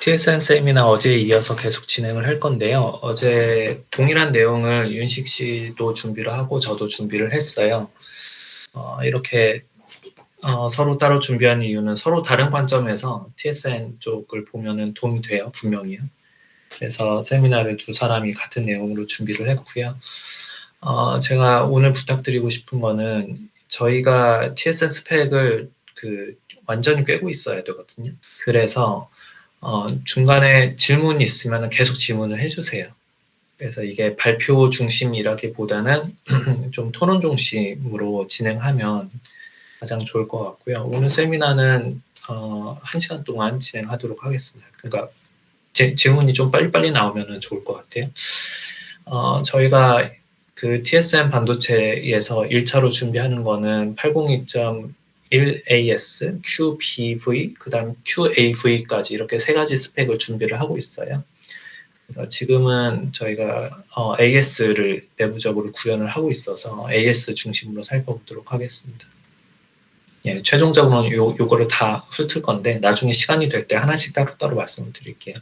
TSN 세미나 어제에 이어서 계속 진행을 할 건데요. 어제 동일한 내용을 윤식 씨도 준비를 하고 저도 준비를 했어요. 이렇게 서로 따로 준비한 이유는 서로 다른 관점에서 TSN 쪽을 보면은 도움이 돼요, 분명히요. 그래서 세미나를 두 사람이 같은 내용으로 준비를 했고요. 제가 오늘 부탁드리고 싶은 거는 저희가 TSN 스펙을 완전히 꿰고 있어야 되거든요. 그래서 중간에 질문이 있으면 계속 질문을 해주세요. 그래서 이게 발표 중심이라기보다는 좀 토론 중심으로 진행하면 가장 좋을 것 같고요. 오늘 세미나는 1시간 동안 진행하도록 하겠습니다. 그러니까 질문이 좀 빨리빨리 나오면 좋을 것 같아요. 저희가 그 TSM 반도체에서 1차로 준비하는 거는 802.1AS, QPV, 그 다음 QAV까지 이렇게 세 가지 스펙을 준비를 하고 있어요. 그래서 지금은 저희가 AS를 내부적으로 구현을 하고 있어서 AS 중심으로 살펴보도록 하겠습니다. 예, 최종적으로는 요거를 다 훑을 건데 나중에 시간이 될 때 하나씩 따로따로 말씀을 드릴게요.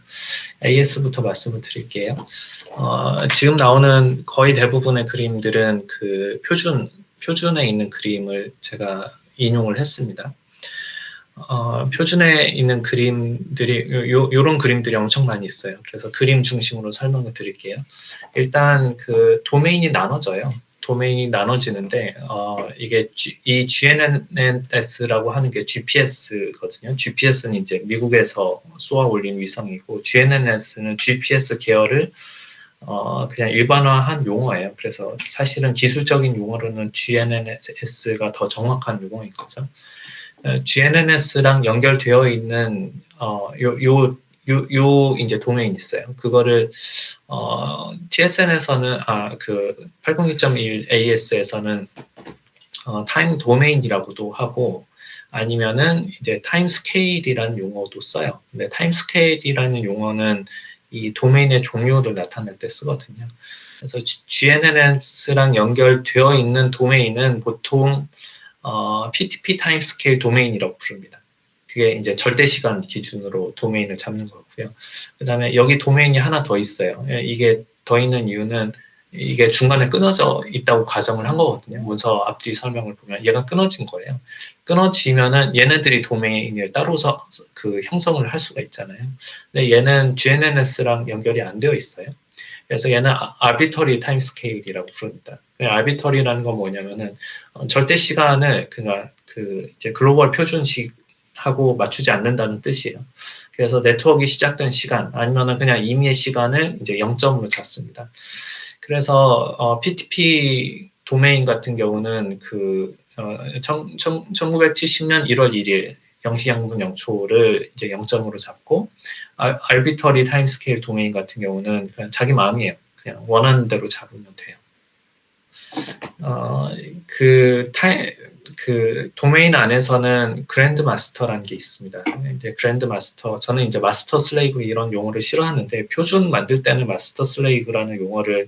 AS부터 말씀을 드릴게요. 지금 나오는 거의 대부분의 그림들은 그 표준에 있는 그림을 제가 인용을 했습니다. 표준에 있는 그림들이 요런 그림들이 엄청 많이 있어요. 그래서 그림 중심으로 설명을 드릴게요. 일단 그 도메인이 나눠져요. 도메인이 나눠지는데 이게 이 GNSS라고 하는 게 GPS거든요. GPS는 이제 미국에서 쏘아 올린 위성이고 GNSS는 GPS 계열을 그냥 일반화한 용어예요. 그래서 사실은 기술적인 용어로는 GNSS가 더 정확한 용어인 거죠. GNSS랑 연결되어 있는 요 이제 도메인이 있어요. 그거를 TSN에서는 그 802.1AS에서는 타임 도메인이라고도 하고 아니면은 이제 타임 스케일이라는 용어도 써요. 근데 타임 스케일이라는 용어는 이 도메인의 종류를 나타낼 때 쓰거든요. 그래서 GNSS랑 연결되어 있는 도메인은 보통 PTP 타임 스케일 도메인이라고 부릅니다. 그게 이제 절대 시간 기준으로 도메인을 잡는 거고요. 그 다음에 여기 도메인이 하나 더 있어요. 이게 더 있는 이유는 이게 중간에 끊어져 있다고 가정을 한 거거든요. 문서 앞뒤 설명을 보면 얘가 끊어진 거예요. 끊어지면은 얘네들이 도메인을 따로서 그 형성을 할 수가 있잖아요. 근데 얘는 GNSS랑 연결이 안 되어 있어요. 그래서 얘는 arbitrary time scale이라고 부릅니다. arbitrary라는 건 뭐냐면은 절대 시간을 그냥 그 이제 글로벌 표준식하고 맞추지 않는다는 뜻이에요. 그래서 네트워크가 시작된 시간 아니면은 그냥 임의의 시간을 이제 0점으로 잡습니다. 그래서 PTP 도메인 같은 경우는 그 1970년 1월 1일 0시 0분 0초를 이제 0점으로 잡고 arbitrary time scale 도메인 같은 경우는 그냥 자기 마음이에요. 그냥 원하는 대로 잡으면 돼요. 그 도메인 안에서는 그랜드 마스터라는 게 있습니다. 이제 그랜드 마스터, 저는 이제 마스터 슬레이브 이런 용어를 싫어하는데 표준 만들 때는 마스터 슬레이브라는 용어를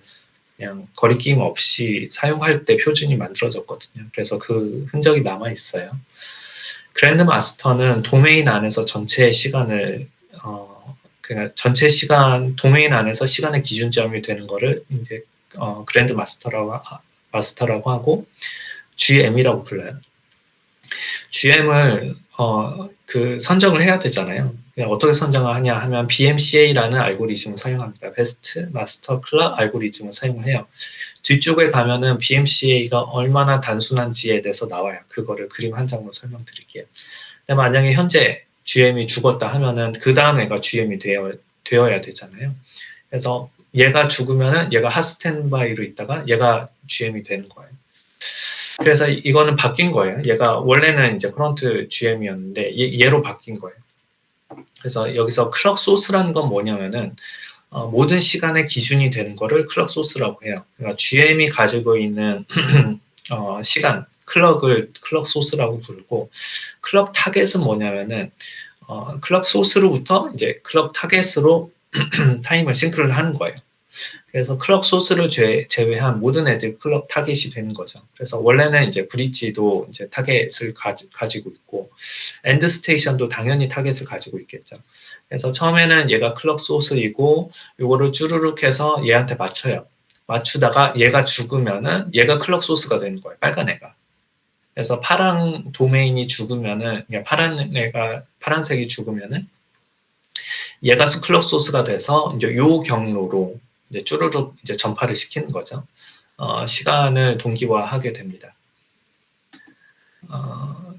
그냥 거리낌 없이 사용할 때 표준이 만들어졌거든요. 그래서 그 흔적이 남아 있어요. 그랜드 마스터는 도메인 안에서 전체 시간을 그러니까 전체 시간 도메인 안에서 시간의 기준점이 되는 거를 이제 그랜드 마스터라고 하고 GM이라고 불러요. GM을 그 선정을 해야 되잖아요. 그냥 어떻게 선정을 하냐 하면 BMCA라는 알고리즘을 사용합니다. 베스트 마스터 클락 알고리즘을 사용을 해요. 뒤쪽에 가면은 BMCA가 얼마나 단순한지에 대해서 나와요. 그거를 그림 한 장으로 설명드릴게요. 근데 만약에 현재 GM이 죽었다 하면은 그 다음 애가 GM이 되어야 되잖아요. 그래서 얘가 죽으면은 얘가 핫스탠바이로 있다가 얘가 GM이 되는 거예요. 그래서 이거는 바뀐 거예요. 얘가 원래는 이제 커런트 GM이었는데 얘로 바뀐 거예요. 그래서 여기서 클럭 소스라는 건 뭐냐면은 모든 시간의 기준이 되는 거를 클럭 소스라고 해요. 그러니까 GM이 가지고 있는 시간, 클럭 소스라고 부르고 클럭 타겟은 뭐냐면은 클럭 소스로부터 이제 클럭 타겟으로 타임을 싱크를 하는 거예요. 그래서 클럭 소스를 제외한 모든 애들 클럭 타겟이 되는 거죠. 그래서 원래는 이제 브릿지도 이제 타겟을 가지고 있고, 엔드 스테이션도 당연히 타겟을 가지고 있겠죠. 그래서 처음에는 얘가 클럭 소스이고, 요거를 쭈루룩 해서 얘한테 맞춰요. 맞추다가 얘가 죽으면은 얘가 클럭 소스가 되는 거예요. 빨간 애가. 그래서 파란 도메인이 죽으면은, 파란색이 죽으면은 얘가 클럭 소스가 돼서 이제 요 경로로 이제 쭈루룩 이제 전파를 시키는 거죠. 시간을 동기화하게 됩니다.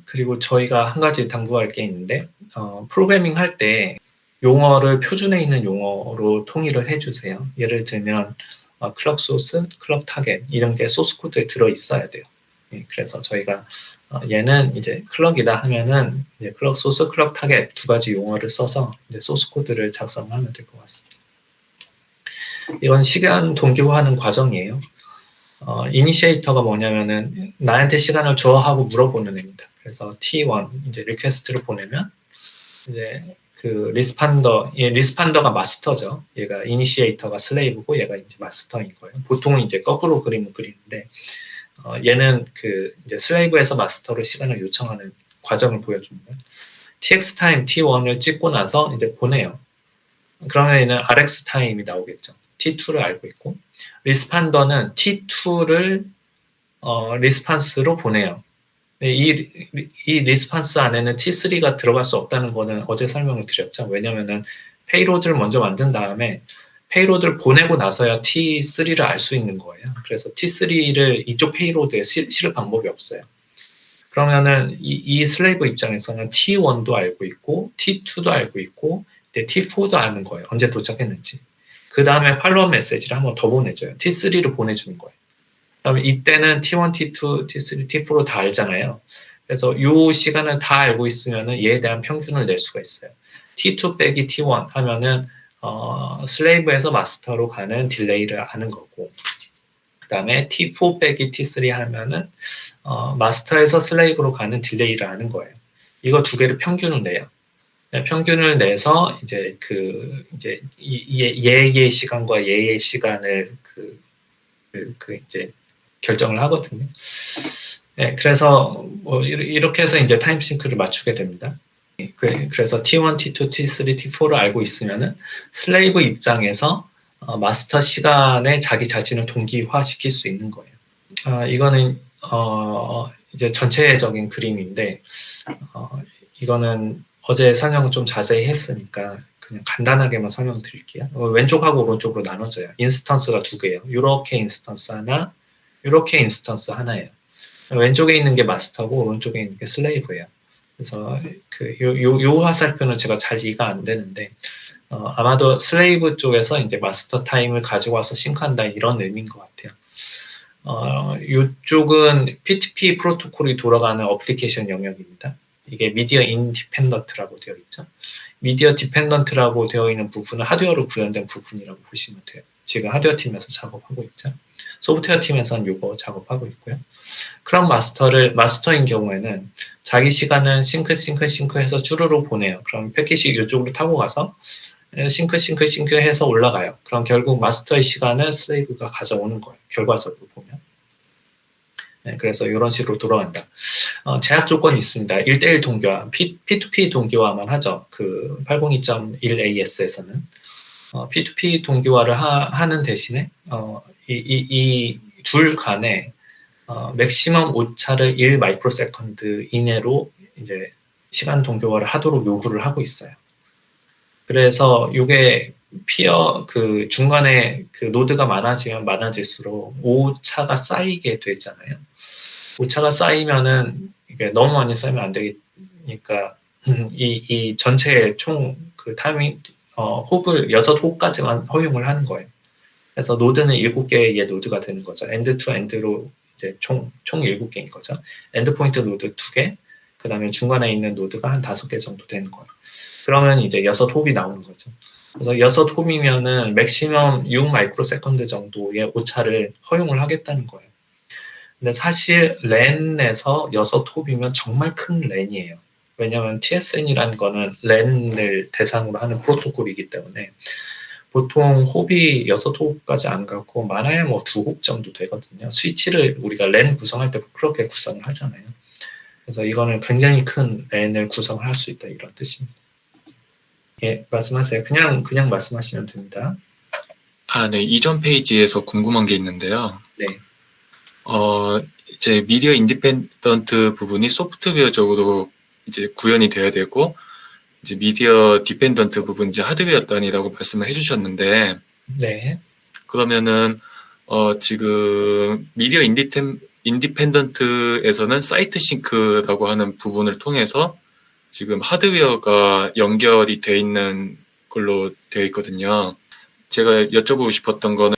그리고 저희가 한 가지 당부할 게 있는데, 프로그래밍 할 때 용어를 표준에 있는 용어로 통일을 해주세요. 예를 들면 클럭 소스, 클럭 타겟 이런 게 소스 코드에 들어 있어야 돼요. 그래서 저희가 얘는 이제 클럭이다 하면은 이제 클럭 소스, 클럭 타겟 두 가지 용어를 써서 이제 소스 코드를 작성하면 될 것 같습니다. 이건 시간 동기화하는 과정이에요. 이니시에이터가 뭐냐면은 나한테 시간을 줘 하고 물어보는 애입니다. 그래서 T1 이제 리퀘스트를 보내면 이제 그 리스판더가 마스터죠. 얘가 이니시에이터가 슬레이브고 얘가 이제 마스터인 거예요. 보통은 이제 거꾸로 그림을 그리는데 얘는 그 이제 슬레이브에서 마스터로 시간을 요청하는 과정을 보여주는 거예요. tx 타임 t1을 찍고 나서 이제 보내요. 그러면 얘는 rx 타임이 나오겠죠. t2를 알고 있고 리스판더는 t2를 리스판스로 보내요. 이 리스판스 안에는 t3가 들어갈 수 없다는 거는 어제 설명을 드렸죠. 왜냐면은 페이로드를 먼저 만든 다음에 페이로드를 보내고 나서야 t3를 알 수 있는 거예요. 그래서 t3를 이쪽 페이로드에 실을 방법이 없어요. 그러면은 이 슬레이브 입장에서는 t1도 알고 있고 t2도 알고 있고 t4도 아는 거예요. 언제 도착했는지. 그 다음에 팔로우 메시지를 한번 더 보내줘요. t3를 보내주는 거예요. 그러면 이때는 t1, t2, t3, t4로 다 알잖아요. 그래서 이 시간을 다 알고 있으면은 얘에 대한 평균을 낼 수가 있어요. t2 빼기 t1 하면은 슬레이브에서 마스터로 가는 딜레이를 아는 거고, 그 다음에 t4 빼기 t3 하면은 마스터에서 슬레이브로 가는 딜레이를 아는 거예요. 이거 두 개를 평균을 내요. 평균을 내서 이제 이제 얘의 시간과 얘의 시간을 이제 결정을 하거든요. 네, 그래서 뭐 이렇게 해서 이제 타임싱크를 맞추게 됩니다. 그래서 T1, T2, T3, T4를 알고 있으면은 슬레이브 입장에서 마스터 시간에 자기 자신을 동기화시킬 수 있는 거예요. 이거는 이제 전체적인 그림인데 이거는 어제 설명을 좀 자세히 했으니까 그냥 간단하게만 설명드릴게요. 왼쪽하고 오른쪽으로 나눠져요. 인스턴스가 두 개예요. 이렇게 인스턴스 하나, 이렇게 인스턴스 하나예요. 왼쪽에 있는 게 마스터고 오른쪽에 있는 게 슬레이브예요. 그래서 요 화살표는 제가 잘 이해가 안 되는데 아마도 슬레이브 쪽에서 이제 마스터 타임을 가지고 와서 싱크한다 이런 의미인 것 같아요. 이쪽은 PTP 프로토콜이 돌아가는 어플리케이션 영역입니다. 이게 미디어 인디펜던트라고 되어 있죠. 미디어 디펜던트라고 되어 있는 부분은 하드웨어로 구현된 부분이라고 보시면 돼요. 지금 하드웨어 팀에서 작업하고 있죠. 소프트웨어 팀에서는 이거 작업하고 있고요. 그럼 마스터인 경우에는 자기 시간은 싱크 해서 쭈루루 보내요. 그럼 패킷이 이쪽으로 타고 가서 싱크 해서 올라가요. 그럼 결국 마스터의 시간은 슬레이브가 가져오는 거예요. 결과적으로 보면. 네, 그래서 이런 식으로 돌아간다. 제약 조건이 있습니다. 1대1 동기화, P2P 동기화만 하죠. 그 802.1AS에서는. P2P 동기화를 하는 대신에 이 줄 간에 맥시멈 오차를 1 마이크로세컨드 이내로 이제 시간 동기화를 하도록 요구를 하고 있어요. 그래서 이게 그 중간에 그 노드가 많아지면 많아질수록 오차가 쌓이게 되잖아요. 오차가 쌓이면은 이게 너무 많이 쌓이면 안 되니까 이 전체 총 그 타이밍 홉을 6홉까지만 허용을 하는 거예요. 그래서 노드는 7개의 노드가 되는 거죠. 엔드 투 엔드로 이제 총 7개인 거죠. 엔드 포인트 노드 2개, 그 다음에 중간에 있는 노드가 한 5개 정도 되는 거예요. 그러면 이제 6홉이 나오는 거죠. 그래서 6홉이면은 맥시멈 6 마이크로세컨드 정도의 오차를 허용을 하겠다는 거예요. 근데 사실 랜에서 6홉이면 정말 큰 랜이에요. 왜냐하면 TSN이라는 거는 랜을 대상으로 하는 프로토콜이기 때문에 보통 홉이 6홉까지 안 가고 많아야 뭐 2홉 정도 되거든요. 스위치를 우리가 랜 구성할 때 그렇게 구성을 하잖아요. 그래서 이거는 굉장히 큰 랜을 구성을 할 수 있다 이런 뜻입니다. 예, 말씀하세요. 그냥 말씀하시면 됩니다. 네. 이전 페이지에서 궁금한 게 있는데요. 네. 이제 미디어 인디펜던트 부분이 소프트웨어적으로 이제 구현이 돼야 되고, 이제 미디어 디펜던트 부분 이제 하드웨어 단위라고 말씀을 해주셨는데, 네. 그러면은 지금 미디어 인디펜던트에서는 사이트 싱크라고 하는 부분을 통해서 지금 하드웨어가 연결이 돼 있는 걸로 되어 있거든요. 제가 여쭤보고 싶었던 거는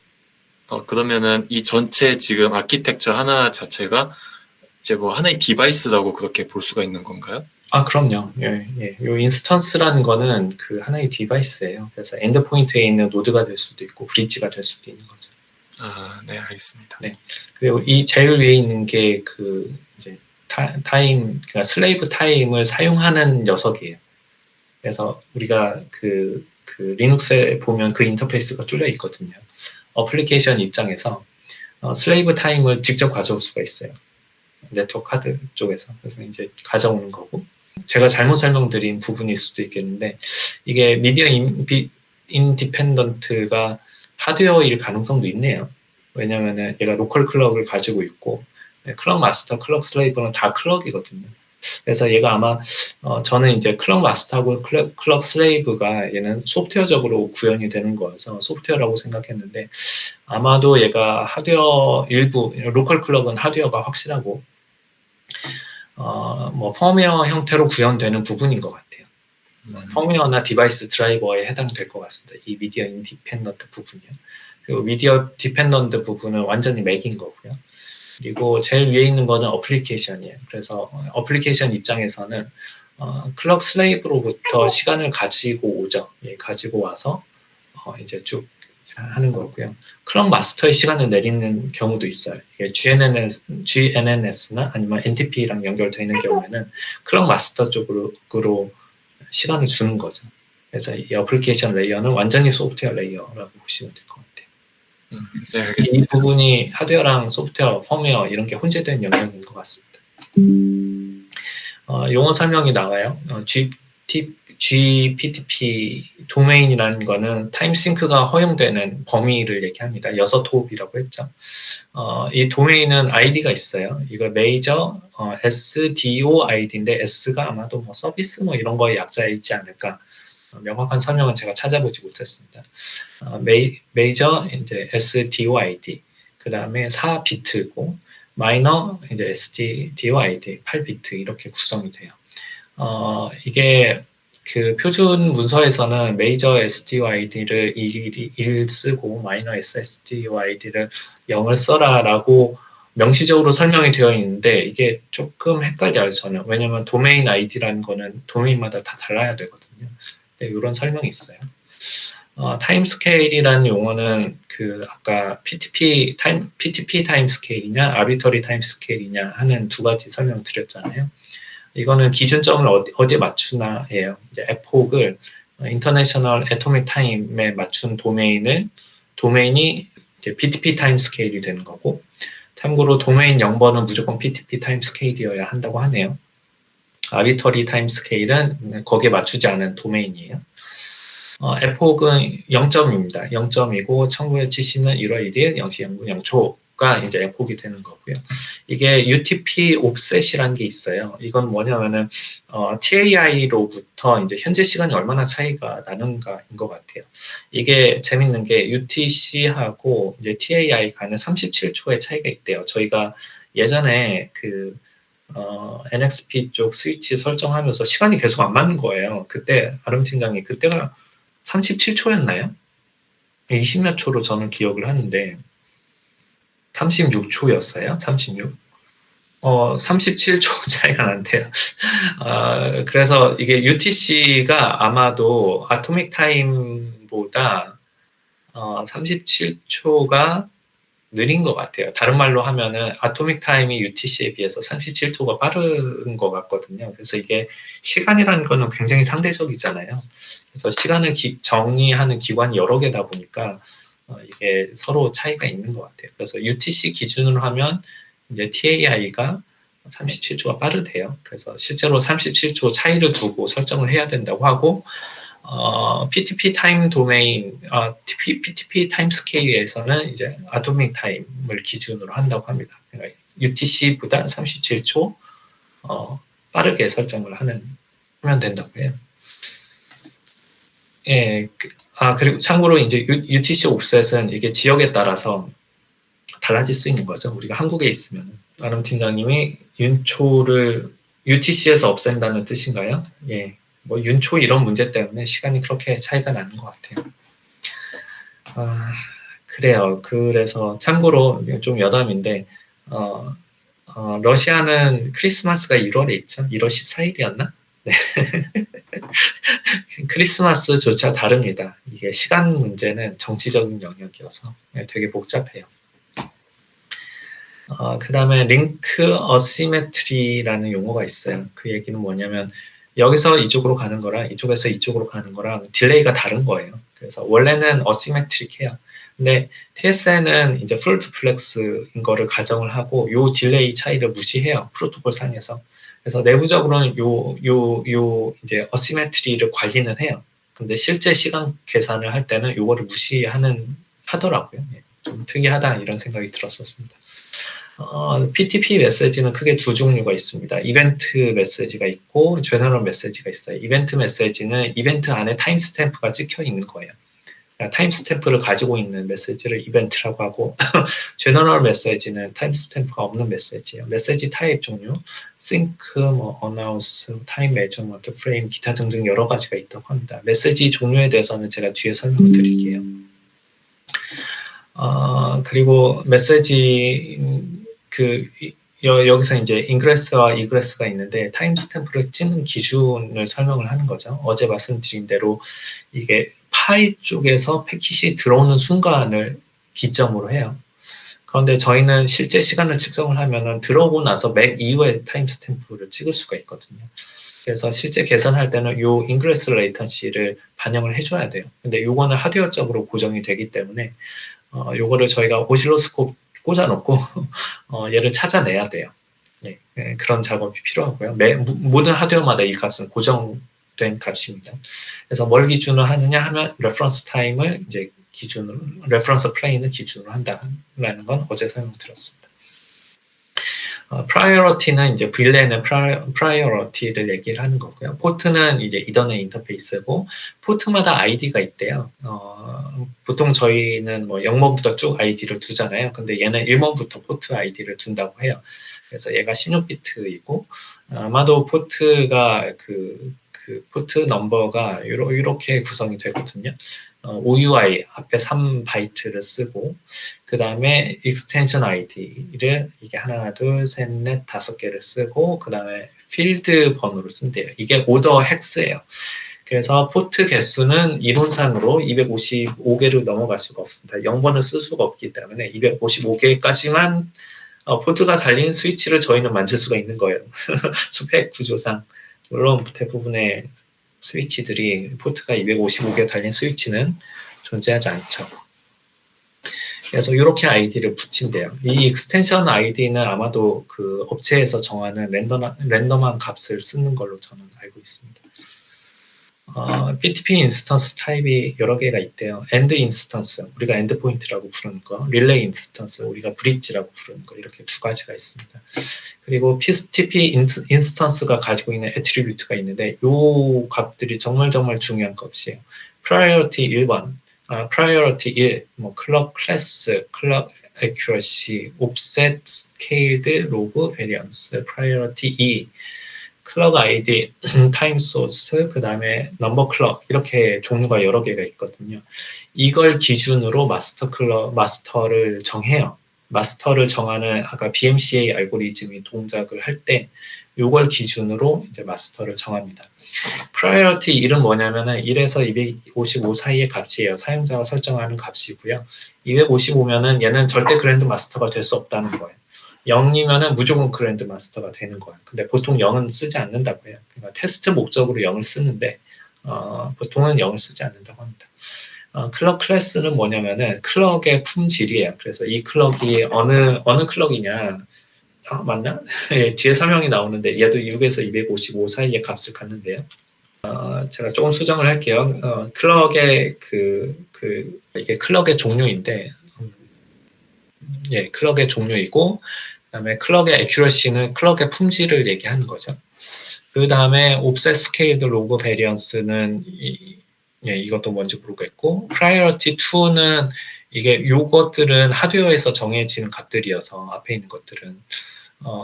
그러면은 이 전체 지금 아키텍처 하나 자체가 이제 뭐 하나의 디바이스라고 그렇게 볼 수가 있는 건가요? 그럼요. 예, 예. 요 인스턴스라는 거는 그 하나의 디바이스예요. 그래서 엔드포인트에 있는 노드가 될 수도 있고 브릿지가 될 수도 있는 거죠. 네, 알겠습니다. 네. 그리고 이 제일 위에 있는 게 그 이제 그러니까 슬레이브 타임을 사용하는 녀석이에요. 그래서 우리가 그 리눅스에 보면 그 인터페이스가 뚫려 있거든요. 어플리케이션 입장에서 슬레이브 타임을 직접 가져올 수가 있어요. 네트워크 카드 쪽에서. 그래서 이제 가져오는 거고. 제가 잘못 설명드린 부분일 수도 있겠는데, 이게 미디어 인디펜던트가 하드웨어일 가능성도 있네요. 왜냐면은 얘가 로컬 클럭을 가지고 있고, 클럭 마스터, 클럭 슬레이브는 다 클럭이거든요. 그래서 얘가 아마 저는 이제 클럭 마스터하고 클럭 슬레이브가 얘는 소프트웨어적으로 구현이 되는 거여서 소프트웨어라고 생각했는데, 아마도 얘가 하드웨어 일부, 로컬 클럭은 하드웨어가 확실하고 뭐 펌웨어 형태로 구현되는 부분인 것 같아요. 펌웨어나 디바이스 드라이버에 해당될 것 같습니다. 이 미디어 인디펜던트 부분이요. 그리고 미디어 디펜던트 부분은 완전히 맥인 거고요. 그리고 제일 위에 있는 거는 어플리케이션이에요. 그래서 어플리케이션 입장에서는 클럭 슬레이브로부터 시간을 가지고 오죠. 예, 가지고 와서 이제 쭉 하는 거고요. 클럭 마스터의 시간을 내리는 경우도 있어요. 이게 GNNS나 아니면 NTP랑 연결되어 있는 경우에는 클럭 마스터 쪽으로 시간을 주는 거죠. 그래서 이 어플리케이션 레이어는 완전히 소프트웨어 레이어라고 보시면 될 것 같아요. 네, 알겠습니다. 이 부분이 하드웨어랑 소프트웨어, 펌웨어 이런 게 혼재된 영역인 것 같습니다. 용어 설명이 나와요. GPTP 도메인이라는 거는 타임싱크가 허용되는 범위를 얘기합니다. 6홉이라고 했죠. 이 도메인은 아이디가 있어요. 이거 메이저 SDOID인데 S가 아마도 뭐 서비스 뭐 이런 거의 약자이지 않을까. 명확한 설명은 제가 찾아보지 못했습니다. 메이저 이제 SDOID, 그 다음에 4비트고 마이너 이제 SDOID 8비트 이렇게 구성이 돼요. 이게 그 표준 문서에서는 메이저 SDOID를 1 쓰고 마이너 SDOID를 0을 써라라고 명시적으로 설명이 되어 있는데 이게 조금 헷갈려요, 저는. 왜냐면 도메인 아이디라는 거는 도메인마다 다 달라야 되거든요. 네, 이런 설명이 있어요. 타임 스케일이라는 용어는 그 아까 PTP 타임 스케일이냐 아비터리 타임 스케일이냐 하는 두 가지 설명 드렸잖아요. 이거는 기준점을 어디에 맞추나예요. 이제 에폭을 인터내셔널 애토믹 타임에 맞춘 도메인이 이제 PTP 타임 스케일이 되는 거고, 참고로 도메인 0번은 무조건 PTP 타임 스케일이어야 한다고 하네요. 아비터리 타임 스케일은 거기에 맞추지 않은 도메인이에요. 에폭은 0점입니다. 0점이고 1970년 1월 1일 0시 0초가 이제 에폭이 되는 거고요. 이게 UTP 옵셋이라는 게 있어요. 이건 뭐냐면은 TAI로부터 이제 현재 시간이 얼마나 차이가 나는가인 것 같아요. 이게 재밌는 게 UTC하고 이제 TAI 간에 37초의 차이가 있대요. 저희가 예전에 그 NXP 쪽 스위치 설정하면서 시간이 계속 안 맞는 거예요. 그때 아름팀장이 그때가 37초였나요? 20몇 초로 저는 기억을 하는데 36초였어요. 36. 37초 차이가 난대요. 그래서 이게 UTC가 아마도 아토믹 타임보다 37초가 느린 것 같아요. 다른 말로 하면은 아토믹 타임이 UTC에 비해서 37초가 빠른 것 같거든요. 그래서 이게 시간이라는 거는 굉장히 상대적이잖아요. 그래서 시간을 정의하는 기관이 여러 개다 보니까 이게 서로 차이가 있는 것 같아요. 그래서 UTC 기준으로 하면 이제 TAI가 37초가 빠르대요. 그래서 실제로 37초 차이를 두고 설정을 해야 된다고 하고 PTP 타임 도메인, PTP 타임 스케일에서는 이제 아토믹 타임을 기준으로 한다고 합니다. 그러니까 UTC보다 37초 빠르게 설정을 하면 된다고 해요. 예, 그리고 참고로 이제 UTC 옵셋은 이게 지역에 따라서 달라질 수 있는 거죠. 우리가 한국에 있으면 아름 팀장님이 윤초를 UTC에서 없앤다는 뜻인가요? 예. 뭐 윤초 이런 문제 때문에 시간이 그렇게 차이가 나는 것 같아요. 그래요. 그래서 참고로 좀 여담인데 러시아는 크리스마스가 1월에 있죠. 1월 14일이었나? 네. 크리스마스조차 다릅니다. 이게 시간 문제는 정치적인 영역이어서 되게 복잡해요. 그 다음에 링크 어시메트리라는 용어가 있어요. 그 얘기는 뭐냐면 여기서 이쪽으로 가는 거랑 이쪽에서 이쪽으로 가는 거랑 딜레이가 다른 거예요. 그래서 원래는 어시메트릭해요. 근데 TSN은 이제 풀 두플렉스인 거를 가정을 하고 요 딜레이 차이를 무시해요. 프로토콜 상에서. 그래서 내부적으로는 요 이제 어시메트리를 관리는 해요. 근데 실제 시간 계산을 할 때는 요거를 하더라고요. 좀 특이하다 이런 생각이 들었었습니다. PTP 메시지는 크게 두 종류가 있습니다. 이벤트 메시지가 있고 제너럴 메시지가 있어요. 이벤트 메시지는 이벤트 안에 타임스탬프가 찍혀 있는 거예요. 타임스탬프를 가지고 있는 메시지를 이벤트라고 하고 제너럴 메시지는 타임스탬프가 없는 메시지예요. 메시지 타입 종류, sync, announce, time measurement, frame, 기타 등등 여러 가지가 있다고 합니다. 메시지 종류에 대해서는 제가 뒤에 설명을 드릴게요. 그리고 메시지 여기서 이제 인그레스와 이그레스가 있는데 타임스탬프를 찍는 기준을 설명을 하는 거죠. 어제 말씀드린 대로 이게 파이 쪽에서 패킷이 들어오는 순간을 기점으로 해요. 그런데 저희는 실제 시간을 측정을 하면은 들어오고 나서 맥 이후에 타임스탬프를 찍을 수가 있거든요. 그래서 실제 계산할 때는 요 인그레스 레이턴시를 반영을 해줘야 돼요. 근데 요거는 하드웨어적으로 고정이 되기 때문에 요거를 저희가 오실로스콥 꽂아놓고 얘를 찾아내야 돼요. 예, 그런 작업이 필요하고요. 모든 하드웨어마다 이 값은 고정된 값입니다. 그래서 뭘 기준으로 하느냐 하면 레퍼런스 타임을 이제 기준으로, 레퍼런스 플레인을 기준으로 한다라는 건 어제 설명드렸습니다. priority는 이제 VLAN의 priority를 얘기를 하는 거고요. 포트는 이제 이더넷 인터페이스고 포트마다 ID가 있대요. 보통 저희는 뭐 0번부터 쭉 ID를 두잖아요. 근데 얘는 1번부터 포트 ID를 둔다고 해요. 그래서 얘가 16비트이고 아마도 포트가 그 포트 넘버가 이렇게 구성이 되거든요. OUI 앞에 3바이트를 쓰고 그 다음에 extension ID를 이게 하나, 둘, 셋, 넷, 5개를 쓰고 그 다음에 필드 번호를 쓴대요. 이게 오더 헥스예요. 그래서 포트 개수는 이론상으로 255개를 넘어갈 수가 없습니다. 0번을 쓸 수가 없기 때문에 255개까지만 포트가 달린 스위치를 저희는 만들 수가 있는 거예요. 스펙 구조상. 물론 대부분의 스위치들이 포트가 255개 달린 스위치는 존재하지 않죠. 그래서 이렇게 ID를 붙인대요. 이 익스텐션 ID는 아마도 그 업체에서 정하는 랜덤한 값을 쓰는 걸로 저는 알고 있습니다. PTP 인스턴스 타입이 여러 개가 있대요. 엔드 인스턴스, 우리가 엔드포인트라고 부르는 거, 릴레이 인스턴스, 우리가 브릿지라고 부르는 거, 이렇게 두 가지가 있습니다. 그리고 PTP 인스턴스가 가지고 있는 애트리뷰트가 있는데 이 값들이 정말 중요한 값이에요. priority 1번, priority 1, 뭐 clock class, clock accuracy, offset, scaled, log, variance, priority 2, 클럭 아이디, 타임 소스, 그 다음에 넘버 클럭 이렇게 종류가 여러 개가 있거든요. 이걸 기준으로 마스터를 정해요. 마스터를 정하는 아까 BMCA 알고리즘이 동작을 할 때 요걸 기준으로 이제 마스터를 정합니다. priority 1은 뭐냐면은 1에서 255 사이의 값이에요. 사용자가 설정하는 값이고요. 255면은 얘는 절대 그랜드 마스터가 될 수 없다는 거예요. 0이면은 무조건 그랜드 마스터가 되는 거예요. 근데 보통 0은 쓰지 않는다고 해요. 그러니까 테스트 목적으로 0을 쓰는데 보통은 0을 쓰지 않는다고 합니다. 클럭 클래스는 뭐냐면은 클럭의 품질이에요. 그래서 이 클럭이 어느 클럭이냐? 맞나? 예, 뒤에 설명이 나오는데 얘도 6에서 255 사이의 값을 갖는데요. 제가 조금 수정을 할게요. 클럭의 이게 클럭의 종류인데, 예, 클럭의 종류이고, 그다음에 클럭의 accuracy는 클럭의 품질을 얘기하는 거죠. 그 다음에 offset scaled log variance는 예, 이것도 뭔지 모르겠고, priority 2는 이게 요것들은 하드웨어에서 정해지는 값들이어서 앞에 있는 것들은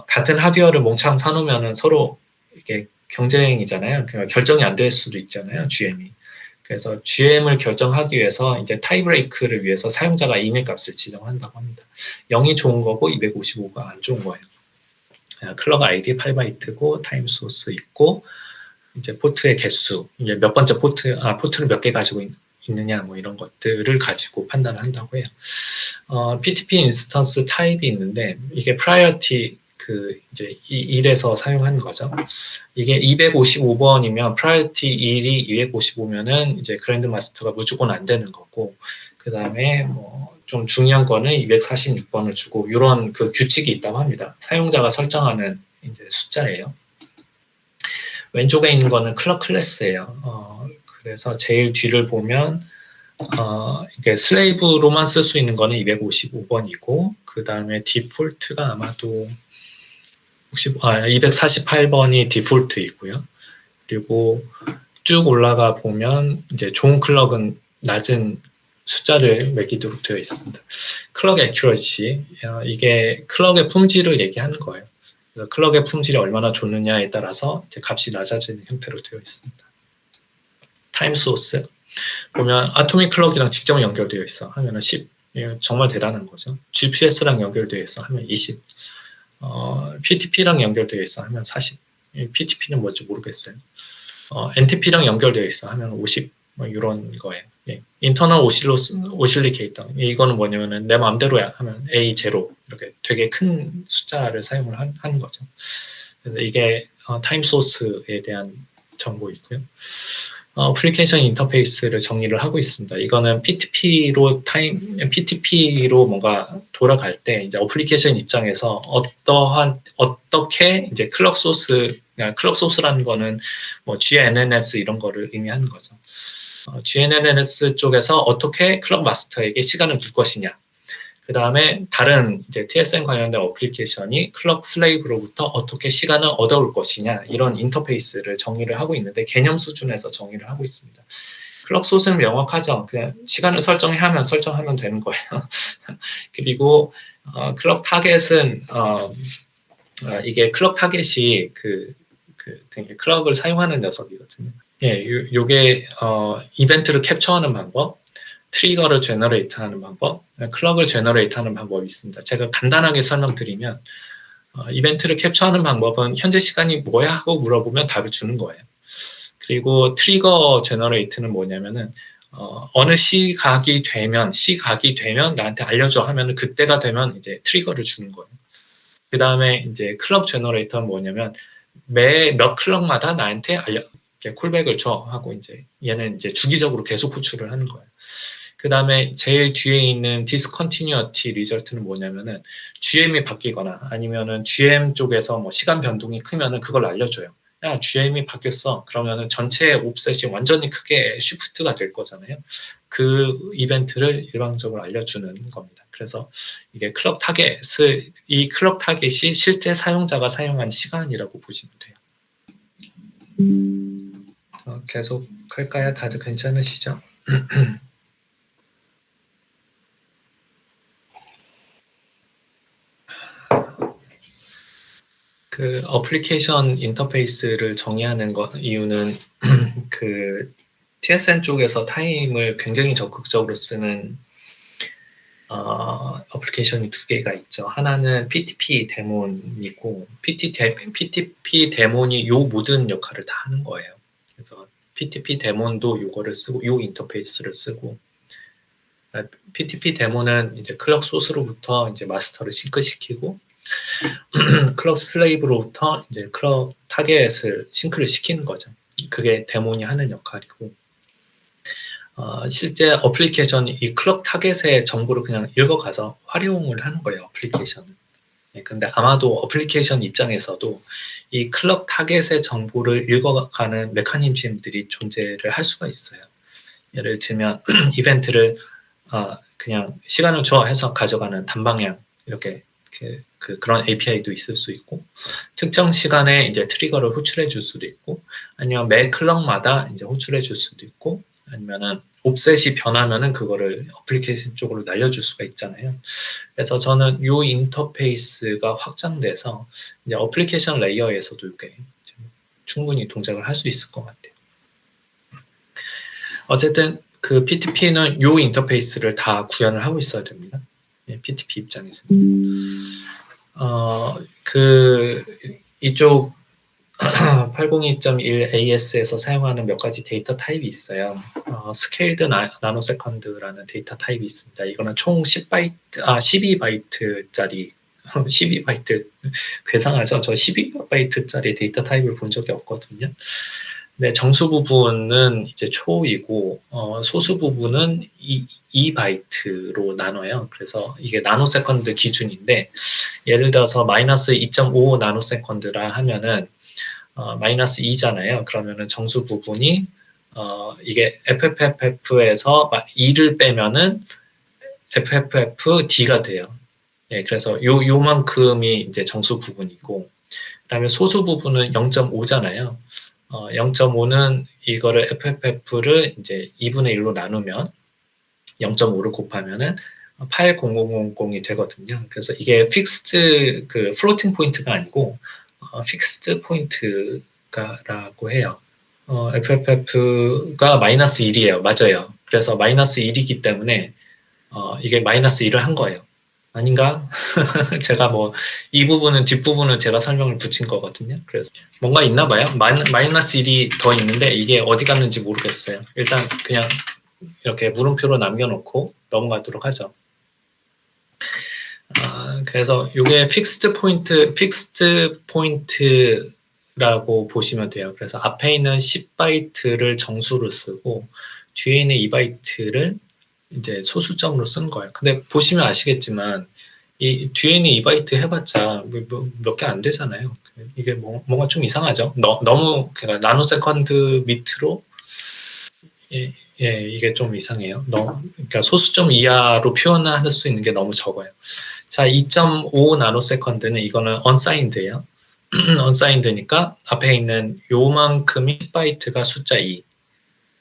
같은 하드웨어를 몽창 사놓으면은 서로 이게 경쟁이잖아요. 그러니까 결정이 안 될 수도 있잖아요. GM이. 그래서 GM을 결정하기 위해서 이제 타이브레이크를 위해서 사용자가 이메일 값을 지정한다고 합니다. 0이 좋은 거고 255가 안 좋은 거예요. 클럭 아이디 8바이트고 타임 소스 있고 이제 포트의 개수, 이게 몇 번째 포트를 몇 개 가지고 있느냐 뭐 이런 것들을 가지고 판단을 한다고 해요. PTP 인스턴스 타입이 있는데 이게 priority 이제 1에서 사용하는 거죠. 이게 255번이면 priority 1이 255면은 이제 그랜드 마스터가 무조건 안 되는 거고, 그 다음에 뭐 좀 중요한 거는 246번을 주고 이런 그 규칙이 있다고 합니다. 사용자가 설정하는 이제 숫자예요. 왼쪽에 있는 거는 클럭 클래스예요. 그래서 제일 뒤를 보면 이게 슬레이브로만 쓸 수 있는 거는 255번이고 그 다음에 디폴트가 아마도 248번이 디폴트이고요. 그리고 쭉 올라가 보면 이제 좋은 클럭은 낮은 숫자를 매기도록 되어 있습니다. 클럭 액큐러시, 이게 클럭의 품질을 얘기하는 거예요. 클럭의 품질이 얼마나 좋느냐에 따라서 이제 값이 낮아지는 형태로 되어 있습니다. 타임 소스 보면 아토믹 클럭이랑 직접 연결되어 있어 하면은 10, 정말 대단한 거죠. GPS랑 연결되어 있어 하면 20, PTP랑 연결되어 있어 하면 40, PTP는 뭔지 모르겠어요. NTP랑 연결되어 있어 하면 50, 뭐 이런 거예요. 예. 인터널 오실리케이터, 이거는 뭐냐면은 내 마음대로야 하면 A0 이렇게 되게 큰 숫자를 사용을 하는 거죠. 그래서 이게 타임 소스에 대한 정보이고요. 어플리케이션 인터페이스를 정리를 하고 있습니다. 이거는 PTP로 뭔가 돌아갈 때 이제 어플리케이션 입장에서 어떻게 이제 클럭 소스라는 거는 뭐 GNNS 이런 거를 의미하는 거죠. GNNS 쪽에서 어떻게 클럭 마스터에게 시간을 줄 것이냐. 그 다음에 다른 이제 TSN 관련된 어플리케이션이 클럭 슬레이브로부터 어떻게 시간을 얻어올 것이냐 이런 인터페이스를 정의를 하고 있는데 개념 수준에서 정의를 하고 있습니다. 클럭 소스는 명확하죠. 그냥 시간을 설정하면 되는 거예요. 그리고 클럭 타겟은 이게 클럭 타겟이 클럭을 사용하는 녀석이거든요. 예, 요게 이벤트를 캡처하는 방법, 트리거를 제너레이트하는 방법, 클럭을 제너레이트하는 방법이 있습니다. 제가 간단하게 설명드리면 이벤트를 capture하는 방법은 현재 시간이 뭐야 하고 물어보면 답을 주는 거예요. 그리고 트리거 제너레이트는 뭐냐면은 어느 시각이 되면 나한테 알려줘 하면은 그때가 되면 이제 트리거를 주는 거예요. 그 다음에 이제 클럭 제너레이터는 뭐냐면 매 몇 클럭마다 나한테 콜백을 줘 하고 이제 얘는 이제 주기적으로 계속 호출을 하는 거예요. 그 다음에 제일 뒤에 있는 discontinuity result는 뭐냐면은 GM이 바뀌거나 아니면은 GM 쪽에서 뭐 시간 변동이 크면은 그걸 알려줘요. 야, GM이 바뀌었어. 그러면은 전체 옵셋이 완전히 크게 쉬프트가 될 거잖아요. 그 이벤트를 일방적으로 알려주는 겁니다. 그래서 이게 이 클럭 타겟이 실제 사용자가 사용한 시간이라고 보시면 돼요. 계속 할까요? 다들 괜찮으시죠? 그 어플리케이션 인터페이스를 정의하는 이유는 그 TSN 쪽에서 타임을 굉장히 적극적으로 쓰는 어플리케이션이 두 개가 있죠. 하나는 PTP 데몬이고 PTP 데몬이 요 모든 역할을 다 하는 거예요. 그래서 PTP 데몬도 요거를 쓰고 요 인터페이스를 쓰고 PTP 데몬은 이제 클럭 소스로부터 이제 마스터를 싱크시키고 클럭 슬레이브로부터 이제 클럭 타겟을 싱크를 시키는 거죠. 그게 데몬이 하는 역할이고 실제 어플리케이션이 이 클럭 타겟의 정보를 그냥 읽어가서 활용을 하는 거예요. 어플리케이션은. 근데 아마도 어플리케이션 입장에서도 이 클럭 타겟의 정보를 읽어가는 메커니즘들이 존재를 할 수가 있어요. 예를 들면 이벤트를 그냥 시간을 주어해서 가져가는 단방향 이렇게 그런 API도 있을 수 있고 특정 시간에 이제 트리거를 호출해 줄 수도 있고 아니면 매 클럭마다 이제 호출해 줄 수도 있고 아니면은 옵셋이 변하면은 그거를 어플리케이션 쪽으로 날려줄 수가 있잖아요. 그래서 저는 이 인터페이스가 확장돼서 이제 어플리케이션 레이어에서도 이렇게 충분히 동작을 할 수 있을 것 같아요. 어쨌든 그 PTP는 이 인터페이스를 다 구현을 하고 있어야 됩니다. PTP 입장에서는. 이쪽 802.1AS에서 사용하는 몇 가지 데이터 타입이 있어요. 스케일드 나노세컨드라는 데이터 타입이 있습니다. 이거는 총 12바이트짜리 12바이트 괴상하죠? 저 12바이트짜리 데이터 타입을 본 적이 없거든요. 네, 정수 부분은 이제 초이고 소수 부분은 2바이트로 나눠요. 그래서 이게 나노세컨드 기준인데 예를 들어서 마이너스 2.5 나노세컨드라 하면은 마이너스 2잖아요. 그러면은 정수 부분이 이게 FFF에서 2를 빼면은 FFFD가 돼요. 예, 그래서 요만큼이 이제 정수 부분이고 그다음에 소수 부분은 0.5잖아요. 0.5는 이거를 FFF를 이제 2분의 1로 나누면 0.5를 곱하면은 80000이 되거든요. 그래서 이게 픽스드 그 플로팅 포인트가 아니고 픽스드 포인트라고 해요. FFF가 마이너스 1이에요. 맞아요. 그래서 마이너스 1이기 때문에 이게 마이너스 1을 한 거예요. 아닌가? 제가 뭐 이 부분은 뒷부분은 제가 설명을 붙인 거거든요. 그래서 뭔가 있나 봐요. 마이너스 1이 더 있는데 이게 어디 갔는지 모르겠어요. 일단 그냥 이렇게 물음표로 남겨놓고 넘어가도록 하죠. 그래서 이게 픽스드 포인트라고 보시면 돼요. 그래서 앞에 있는 10바이트를 정수로 쓰고 뒤에 있는 2바이트를 이제 소수점으로 쓴 거예요. 근데 보시면 아시겠지만 이 뒤에 있는 2바이트 해봤자 몇 개 안 되잖아요. 이게 뭔가 좀 이상하죠. 너무 그러니까 나노세컨드 밑으로 이게 좀 이상해요. 그러니까 소수점 이하로 표현할 수 있는 게 너무 적어요. 자, 2.5 나노세컨드는 이거는 unsigned예요. unsigned니까 앞에 있는 요만큼이 10바이트가 숫자 2.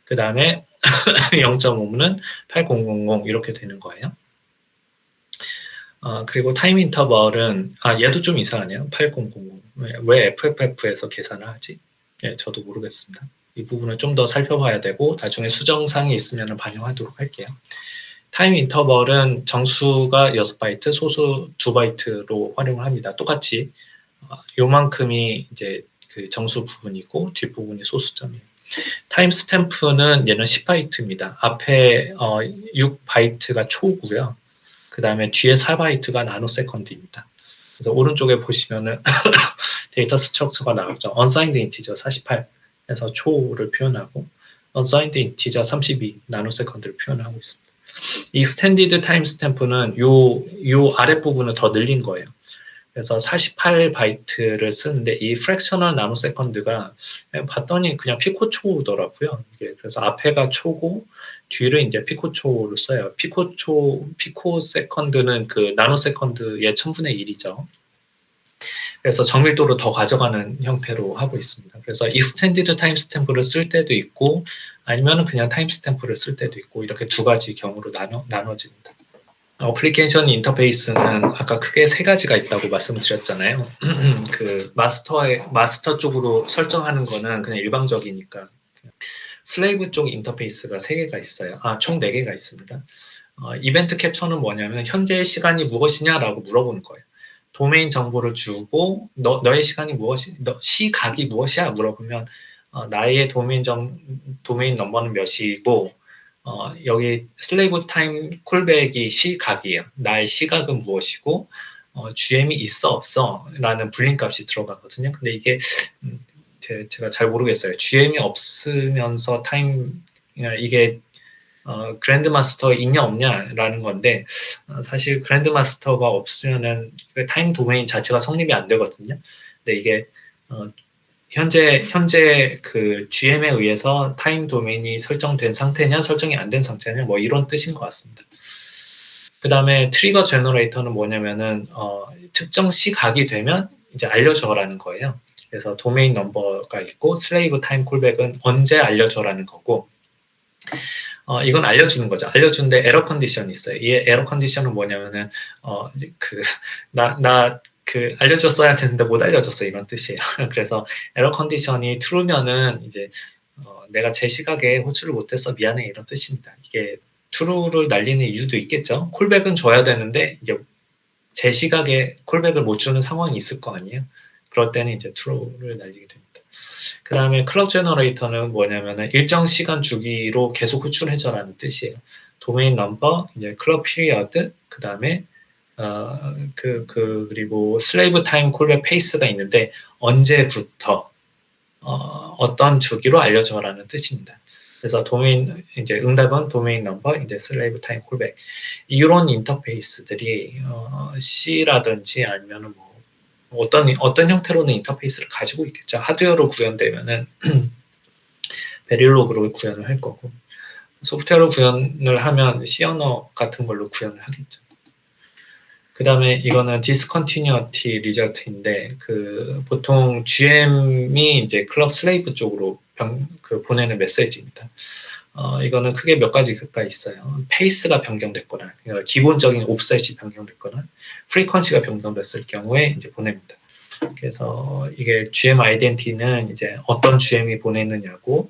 그 다음에 0.5는 8000 이렇게 되는 거예요. 그리고 타임 인터벌은 얘도 좀 이상하네요. 8000. 왜 FFF에서 계산을 하지? 예, 저도 모르겠습니다. 이 부분은 좀 더 살펴봐야 되고 나중에 수정사항이 있으면 반영하도록 할게요. 타임 인터벌은 정수가 6바이트, 소수 2바이트로 활용을 합니다. 똑같이 요만큼이 이제 그 정수 부분이고 뒷부분이 소수점이에요. 타임 스탬프는 얘는 10바이트입니다. 앞에 6바이트가 초고요. 그 다음에 뒤에 4바이트가 나노세컨드입니다. 그래서 오른쪽에 보시면은 데이터 스트럭처가 나오죠. unsigned integer 48 해서 초를 표현하고 unsigned integer 32 나노세컨드를 표현하고 있습니다. extended time stamp는 요 아랫부분을 더 늘린 거예요. 그래서 48바이트를 쓰는데 이 fractional 나노세컨드가 봤더니 그냥 피코초더라고요. 그래서 앞에가 초고 뒤를 이제 피코초로 써요. 피코세컨드는 그 나노세컨드의 1000분의 1이죠. 그래서 정밀도를 더 가져가는 형태로 하고 있습니다. 그래서 extended timestamp를 쓸 때도 있고 아니면 그냥 timestamp를 쓸 때도 있고 이렇게 두 가지 경우로 나눠집니다. 어플리케이션 인터페이스는 아까 크게 세 가지가 있다고 말씀드렸잖아요. 그 마스터 쪽으로 설정하는 거는 그냥 일방적이니까 슬레이브 쪽 인터페이스가 3개가 있어요. 총 4개가 있습니다. 이벤트 캡처는 뭐냐면 현재의 시간이 무엇이냐라고 물어보는 거예요. 도메인 정보를 주고 너의 시간이 시각이 무엇이야? 물어보면 나의 도메인 넘버는 몇이고 여기 슬레이브 타임 콜백이 시각이에요. 나의 시각은 무엇이고 GM이 있어 없어 라는 불림 값이 들어가거든요. 근데 이게 제가 잘 모르겠어요. GM이 없으면서 이게 그랜드마스터 있냐 없냐라는 건데 사실 그랜드마스터가 없으면은 그 타임 도메인 자체가 성립이 안 되거든요. 근데 이게 현재 그 GM에 의해서 타임 도메인이 설정된 상태냐 설정이 안 된 상태냐 뭐 이런 뜻인 것 같습니다. 그 다음에 트리거 제너레이터는 뭐냐면은 특정 시각이 되면 이제 알려줘라는 거예요. 그래서 도메인 넘버가 있고 슬레이브 타임 콜백은 언제 알려줘라는 거고 이건 알려주는 거죠. 알려주는데 에러 컨디션이 있어요. 이 에러 컨디션은 뭐냐면은 알려줬어야 되는데 못 알려줬어 이런 뜻이에요. 그래서 에러 컨디션이 true면은 이제 내가 제 시각에 호출을 못해서 미안해 이런 뜻입니다. 이게 true를 날리는 이유도 있겠죠. 콜백은 줘야 되는데 이제 제 시각에 콜백을 못 주는 상황이 있을 거 아니에요. 그럴 때는 이제 true를 날리게 됩니다. 그 다음에 클럭 제너레이터는 뭐냐면은 일정 시간 주기로 계속 호출해줘라는 뜻이에요. 도메인 넘버, 이제 클럭 피리어드, 그 다음에 그리고 슬레이브 타임 콜백 페이스가 있는데 언제부터 어떤 주기로 알려줘라는 뜻입니다. 그래서 이제 응답은 도메인 넘버, 이제 슬레이브 타임 콜백 이런 인터페이스들이 C라든지 아니면은 뭐 어떤 형태로는 인터페이스를 가지고 있겠죠. 하드웨어로 구현되면은 베릴로그로 구현을 할 거고 소프트웨어로 구현을 하면 C 언어 같은 걸로 구현을 하겠죠. 그 다음에 이거는 discontinuity result인데 보통 GM이 이제 클럭 슬레이브 쪽으로 보내는 메시지입니다. 이거는 크게 몇 가지가 있어요. 페이스가 변경됐거나, 그러니까 기본적인 옵셋이 변경됐거나, 프리퀀시가 변경됐을 경우에 이제 보냅니다. 그래서 이게 GM 아이덴티는 이제 어떤 GM이 보내느냐고,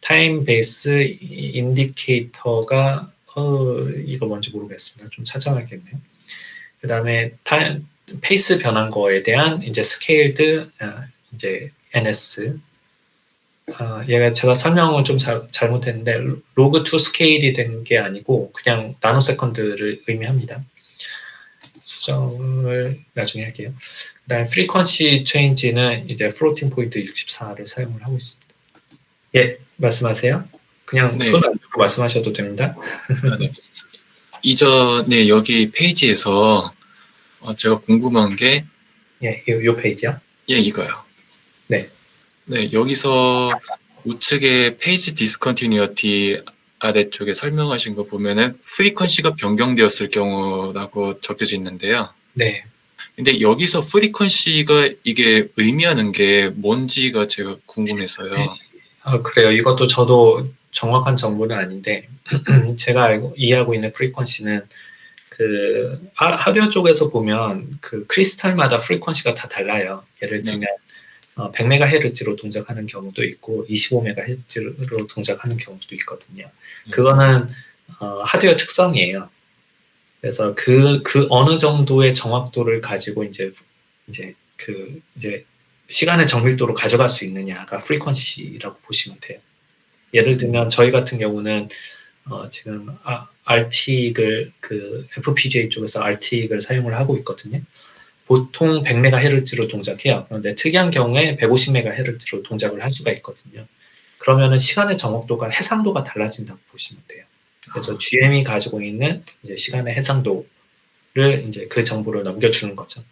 타임 베이스 인디케이터가 이거 뭔지 모르겠습니다. 좀 찾아봐야겠네요. 그 다음에 페이스 변한 거에 대한 이제 스케일드 이제 NS 얘가 제가 설명을 좀 잘못했는데 로그 투 스케일이 된 게 아니고 그냥 나노세컨드를 의미합니다. 수정을 나중에 할게요. 그 다음에 프리퀀시 체인지는 이제 플로팅 포인트 64를 사용을 하고 있습니다. 예, 말씀하세요. 그냥 손 안 들고 말씀하셔도 됩니다. 네. 이전에 여기 페이지에서 제가 궁금한 게 요 페이지요? 예, 이거요. 네. 네, 여기서 우측에 페이지 디스컨티뉴어티 아래쪽에 설명하신 거 보면은 프리퀀시가 변경되었을 경우라고 적혀져 있는데요. 네. 근데 여기서 프리퀀시가 이게 의미하는 게 뭔지가 제가 궁금해서요. 그래요. 이것도 저도 정확한 정보는 아닌데 제가 이해하고 있는 프리퀀시는 하드웨어 쪽에서 보면 크리스탈마다 프리퀀시가 다 달라요. 예를 들면 100MHz로 동작하는 경우도 있고 25MHz로 동작하는 경우도 있거든요. 그거는 하드웨어 특성이에요. 그래서 그 어느 정도의 정확도를 가지고 이제 시간의 정밀도로 가져갈 수 있느냐가 프리퀀시라고 보시면 돼요. 예를 들면 저희 같은 경우는 지금 RT익을 FPGA 쪽에서 RT익을 사용을 하고 있거든요. 보통 100MHz로 동작해요. 그런데 특이한 경우에 150MHz로 동작을 할 수가 있거든요. 그러면은 시간의 정확도가 해상도가 달라진다고 보시면 돼요. 그래서 GM이 가지고 있는 이제 시간의 해상도를 이제 그 정보를 넘겨주는 거죠.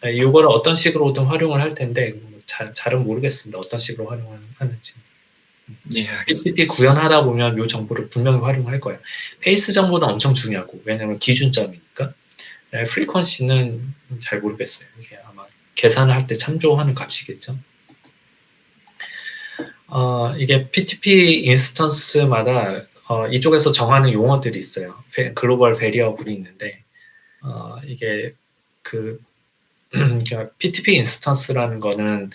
이거를 어떤 식으로든 활용을 할 텐데 잘은 모르겠습니다. 어떤 식으로 활용하는지. 예, 알겠습니다. PPT 구현하다 보면 이 정보를 분명히 활용할 거예요. 페이스 정보는 엄청 중요하고 왜냐하면 기준점이니까. 프리퀀시는 잘 모르겠어요. 이게 아마 계산을 할 때 참조하는 값이겠죠. 이게 PTP 인스턴스마다 이쪽에서 정하는 용어들이 있어요. 글로벌 베리어블이 있는데 이게 그러니까 PTP 인스턴스라는 거는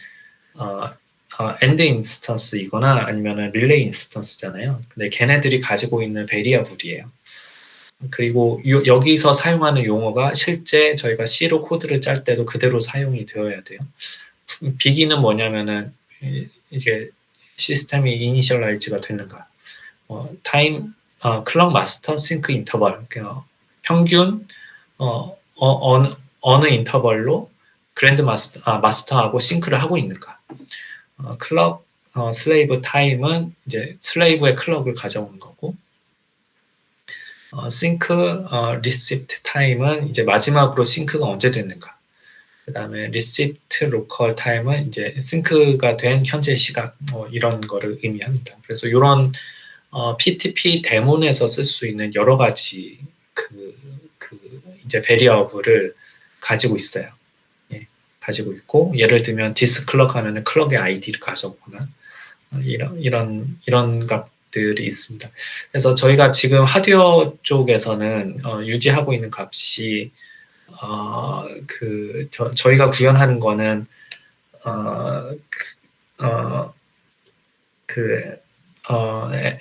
엔드 인스턴스이거나 아니면은 릴레이 인스턴스잖아요. 근데 걔네들이 가지고 있는 베리어블이에요. 그리고 여기서 사용하는 용어가 실제 저희가 C로 코드를 짤 때도 그대로 사용이 되어야 돼요. 비기는 뭐냐면은 이게 시스템이 이니셜라이즈가 되는가. 타임, 클럭 마스터 싱크 인터벌, 평균 어느 인터벌로 그랜드 마스터하고 싱크를 하고 있는가. 클럭 슬레이브 타임은 이제 슬레이브의 클럭을 가져오는 거고, 싱크 리시프트 타임은 이제 마지막으로 싱크가 언제 됐는가. 그 다음에 리시프트 로컬 타임은 이제 싱크가 된 현재 시각 이런 거를 의미합니다. 그래서 이런 PTP 데몬에서 쓸 수 있는 여러 가지 이제 베리어블을 가지고 있어요. 예, 가지고 있고 예를 들면 디스 클럭 하면은 클럭의 아이디를 가져오거나 이런 값들이 있습니다. 그래서 저희가 지금 하드웨어 쪽에서는 유지하고 있는 값이 저희가 구현하는 거는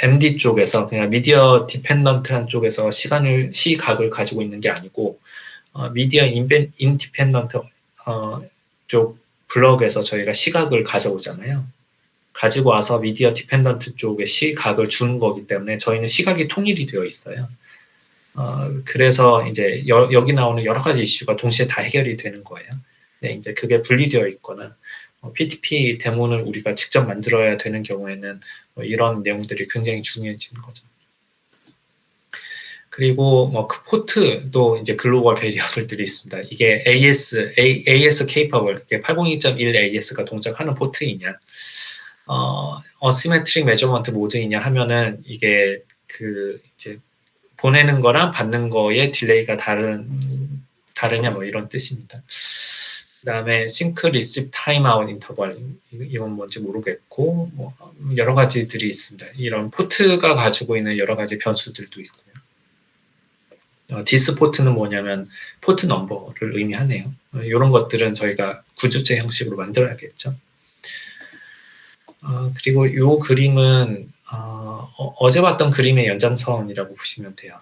MD 쪽에서 그냥 미디어 디펜던트한 쪽에서 시각을 가지고 있는 게 아니고 미디어 인디펜던트 쪽 블럭에서 저희가 시각을 가져오잖아요. 가지고 와서 미디어 디펜던트 쪽에 시각을 주는 거기 때문에 저희는 시각이 통일이 되어 있어요. 그래서 이제 여기 나오는 여러 가지 이슈가 동시에 다 해결이 되는 거예요. 네, 이제 그게 분리되어 있거나 PTP 데모를 우리가 직접 만들어야 되는 경우에는 이런 내용들이 굉장히 중요해지는 거죠. 그리고 그 포트도 이제 글로벌 베리어블들이 있습니다. 이게 AS capable, 802.1 AS가 동작하는 포트이냐, 어시메트릭 메저먼트 모드이냐 하면은 이게 이제 보내는 거랑 받는 거의 딜레이가 다르냐 뭐 이런 뜻입니다. 그 다음에 싱크 리시프 타임 아웃 인터벌 이건 뭔지 모르겠고 여러 가지들이 있습니다. 이런 포트가 가지고 있는 여러 가지 변수들도 있고요. 디스 포트는 뭐냐면 포트 넘버를 의미하네요. 이런 것들은 저희가 구조체 형식으로 만들어야겠죠. 그리고 이 그림은 어제 봤던 그림의 연장선이라고 보시면 돼요.